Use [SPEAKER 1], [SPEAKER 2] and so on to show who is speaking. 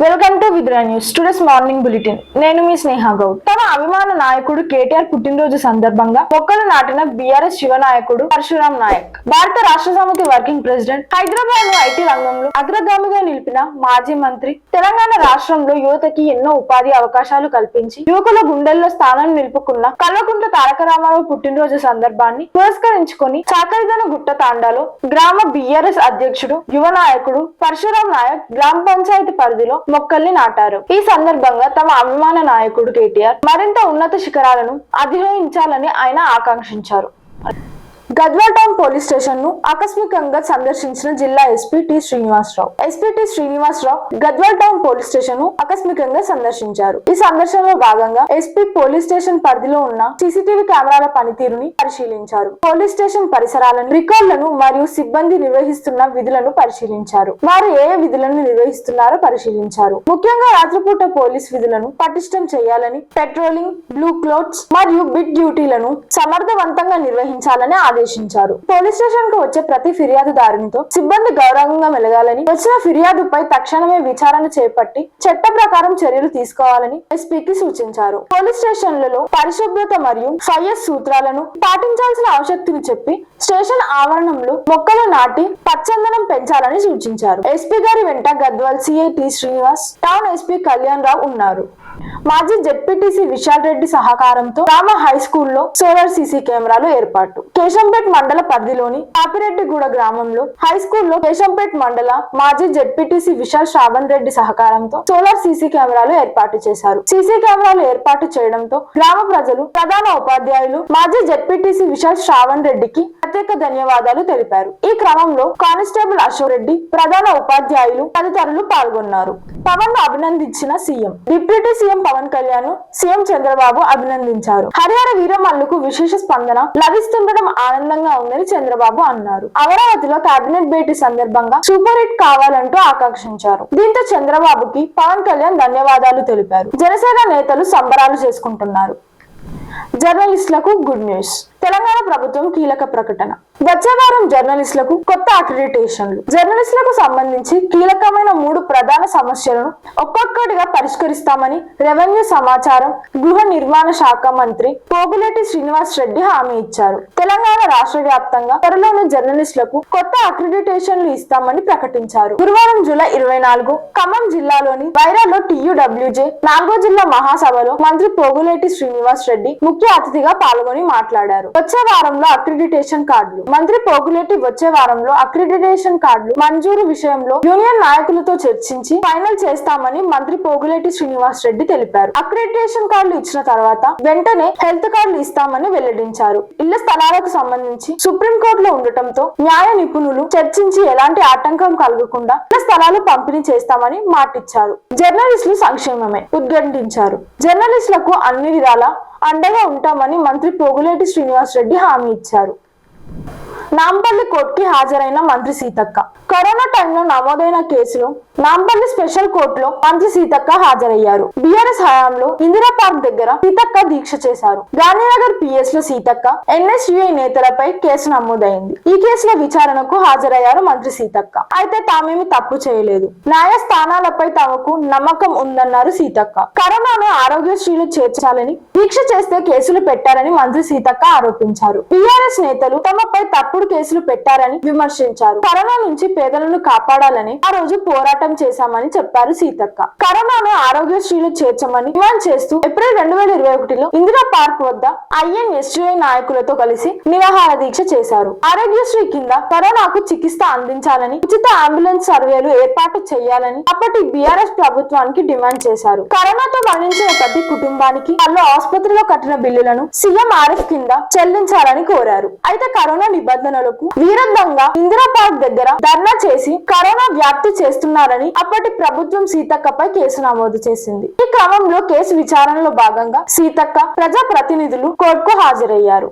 [SPEAKER 1] Welcome to Vidra news. Today's morning bulletin. నేను మీ స్నేహ గౌడ్. తమ అభిమాన నాయకుడు కేటీఆర్ పుట్టినరోజు సందర్భంగా మొక్కలు నాటిన బీఆర్ఎస్ యువ నాయకుడు పరశురాం నాయక్. భారత రాష్ట్ర సమితి వర్కింగ్ ప్రెసిడెంట్, హైదరాబాద్ ను ఐటీ రంగంలో అగ్రగామిగా నిలిపిన మాజీ మంత్రి, తెలంగాణ రాష్ట్రంలో యువతకి ఎన్నో ఉపాధి అవకాశాలు కల్పించి యువకుల గుండెల్లో స్థానం నిలుపుకున్న కల్వకుంట్ల తారక రామారావు పుట్టినరోజు సందర్భాన్ని పురస్కరించుకొని చాకరిదన గుట్ట తాండాలో గ్రామ బీఆర్ఎస్ అధ్యక్షుడు, యువ నాయకుడు పరశురాం నాయక్ గ్రామ పంచాయతీ పరిధిలో మొక్కల్ని నాటారు. ఈ సందర్భంగా తమ అభిమాన నాయకుడు కేటీఆర్ మరింత ఉన్నత శిఖరాలను అధిరోహించాలని ఆయన ఆకాంక్షించారు. గద్వాల్ టౌన్ పోలీస్ స్టేషన్ ను ఆకస్మికంగా సందర్శించిన జిల్లా SP T Srinivasarao Gadwal town police station ను ఆకస్మికంగా సందర్శించారు. ఈ సందర్శనలో భాగంగా ఎస్పీ పోలీస్ స్టేషన్ పరిధిలో ఉన్న సీసీటీవీ కెమెరాల పనితీరుని పరిశీలించారు. పోలీస్ స్టేషన్ పరిసరాలను, రికార్డులను మరియు సిబ్బంది నిర్వహిస్తున్న విధులను పరిశీలించారు. వారు ఏ విధులను నిర్వహిస్తున్నారో పరిశీలించారు. ముఖ్యంగా రాత్రిపూట పోలీస్ విధులను పటిష్టం చేయాలని, పెట్రోలింగ్, బ్లూ క్లోత్స్ మరియు బిట్ డ్యూటీలను సమర్థవంతంగా నిర్వహించాలని ఆదేశించారు. పోలీస్ స్టేషన్ కు వచ్చే ప్రతి ఫిర్యాదుదారునితో సిబ్బంది గౌరవంగా మెలగాలని, వచ్చిన ఫిర్యాదుపై తక్షణమే విచారణ చేపట్టి చట్ట ప్రకారం చర్యలు తీసుకోవాలని ఎస్పీకి సూచించారు. పోలీస్ స్టేషన్లలో పరిశుభ్రత మరియు 5S సూత్రాలను పాటించాల్సిన ఆవశ్యకతను చెప్పి స్టేషన్ ఆవరణంలో మొక్కలు నాటి పచ్చందనం పెంచాలని సూచించారు. ఎస్పీ గారి వెంట Gadwal CI T Srinivas, town SP Kalyan Rao ఉన్నారు. మాజీ జెడ్పీటీసీ విశాల్ రెడ్డి సహకారంతో గ్రామ హై స్కూల్లో సోలార్ సీసీ కెమెరాలు ఏర్పాటు. కేశంపేట్ మండల పరిధిలోని పాపిరెడ్డిగూడ గ్రామంలో హై స్కూల్లో కేశంపేట్ మండల మాజీ జెడ్పీటీసీ విశాల్ శ్రావణ్ రెడ్డి సహకారంతో సోలార్ సీసీ కెమెరాలు ఏర్పాటు చేశారు. సీసీ కెమెరాలు ఏర్పాటు చేయడంతో గ్రామ ప్రజలు, ప్రధాన ఉపాధ్యాయులు మాజీ జెడ్పీటీసీ విశాల్ శ్రావణ్ రెడ్డికి ప్రత్యేక ధన్యవాదాలు తెలిపారు. ఈ క్రమంలో కానిస్టేబుల్ అశోక్ రెడ్డి, ప్రధాన ఉపాధ్యాయులు తదితరులు పాల్గొన్నారు. పవన్ ను అభినందించిన CM. Deputy CM Pawan Kalyan CM Chandrababu అభినందించారు. హరిహర వీరమల్లుకు విశేష స్పందన లభిస్తుండడం ఆనందంగా ఉందని చంద్రబాబు అన్నారు. అమరావతిలో కేబినెట్ భేటీ సందర్భంగా సూపర్ హిట్ కావాలంటూ ఆకాంక్షించారు. దీంతో చంద్రబాబుకి పవన్ కళ్యాణ్ ధన్యవాదాలు తెలిపారు. జనసేన నేతలు సంబరాలు చేసుకుంటున్నారు. జర్నలిస్టులకు గుడ్ న్యూస్. తెలంగాణ ప్రభుత్వం కీలక ప్రకటన. వచ్చే వారం జర్నలిస్టులకు కొత్త అక్రిడిటేషన్లు. జర్నలిస్టులకు సంబంధించి కీలకమైన 3 ప్రధాన సమస్యలను ఒక్కొక్కటిగా పరిష్కరిస్తామని రెవెన్యూ, సమాచారం, గృహ నిర్మాణ శాఖ మంత్రి పోగులేటి శ్రీనివాస్ రెడ్డి హామీ ఇచ్చారు. తెలంగాణ రాష్ట్ర వ్యాప్తంగా త్వరలోనే జర్నలిస్టులకు కొత్త అక్రిడిటేషన్లు ఇస్తామని ప్రకటించారు. గురువారం జూలై 24 ఖమ్మం జిల్లాలోని వైరాలో TUWJ 4వ జిల్లా మహాసభలో మంత్రి పోగులేటి శ్రీనివాస్ రెడ్డి ముఖ్య అతిథిగా పాల్గొని మాట్లాడారు. వచ్చే వారంలో అక్రిడిటేషన్ కార్డులు. మంత్రి పోగులేటి వచ్చే వారంలో అక్రిడిటేషన్ కార్డులు మంజూరు విషయంలో యూనియన్ నాయకులతో చర్చించి ఫైనల్ చేస్తామని మంత్రి పోగులేటి శ్రీనివాస్ రెడ్డి తెలిపారు. అక్రిడిటేషన్ కార్డులు ఇచ్చిన తర్వాత వెంటనే హెల్త్ కార్డులు ఇస్తామని వెల్లడించారు. ఇళ్ల స్థలాలకు సంబంధించి సుప్రీంకోర్టులో ఉండటంతో న్యాయ నిపుణులు చర్చించి ఎలాంటి ఆటంకం కలగకుండా ఇళ్ల స్థలాలు పంపిణీ చేస్తామని మాటిచ్చారు. జర్నలిస్టులు సంక్షేమమే ఉద్ఘాటించారు. జర్నలిస్టులకు అన్ని విధాలా అండగా ఉంటామని మంత్రి పోగులేటి శ్రీనివాస్ రెడ్డి హామీ ఇచ్చారు. నాంపల్లి కోర్టుకి హాజరైన మంత్రి సీతక్క. కరోనా టైంలో నమోదైన కేసులో నాంపల్లి స్పెషల్ కోర్టులో మంత్రి సీతక్క హాజరయ్యారు. బీఆర్ఎస్ హయాంలో ఇందిరా పార్క్ దగ్గర సీతక్క దీక్ష చేశారు. గాంధీనగర్ PS లో సీతక్క, NSUI నేతలపై కేసు నమోదైంది. ఈ కేసులో విచారణకు హాజరయ్యారు మంత్రి సీతక్క. అయితే తామేమి తప్పు చేయలేదు, న్యాయస్థానాలపై తమకు నమ్మకం ఉందన్నారు సీతక్క. కరోనాను ఆరోగ్యశ్రీలు చేర్చాలని దీక్ష చేస్తే కేసులు పెట్టారని మంత్రి సీతక్క ఆరోపించారు. బీఆర్ఎస్ నేతలు తమపై తప్పుడు కేసులు పెట్టారని విమర్శించారు. కరోనా నుంచి పేదలను కాపాడాలని ఆ రోజు పోరాటం చేశామని చెప్పారు సీతక్క. కరోనాను ఆరోగ్యశ్రీలు చేర్చమని డిమాండ్ చేస్తూ ఏప్రిల్ 2021లో ఇందిరా పార్క్ వద్ద INSUI నాయకులతో కలిసి నిరాహార దీక్ష చేశారు. ఆరోగ్యశ్రీ కింద కరోనాకు చికిత్స అందించాలని, ఉచిత అంబులెన్స్ సర్వేలు ఏర్పాటు చేయాలని అప్పటి బీఆర్ఎస్ ప్రభుత్వానికి డిమాండ్ చేశారు. కరోనాతో మరణించిన ప్రతి కుటుంబానికి వాళ్ళు ఆసుపత్రిలో కట్టిన బిల్లులను సీఎం RF కింద చెల్లించాలని కోరారు. అయితే కరోనా నిబంధనలకు విరుద్ధంగా ఇందిరా పార్క్ దగ్గర ధర్నా చేసి కరోనా వ్యాప్తి చేస్తున్నారని అప్పటి ప్రభుత్వం సీతక్కపై కేసు నమోదు చేసింది. ఈ క్రమంలో కేసు విచారణలో భాగంగా సీతక్క, ప్రజా ప్రతినిధులు కోర్టుకు హాజరయ్యారు.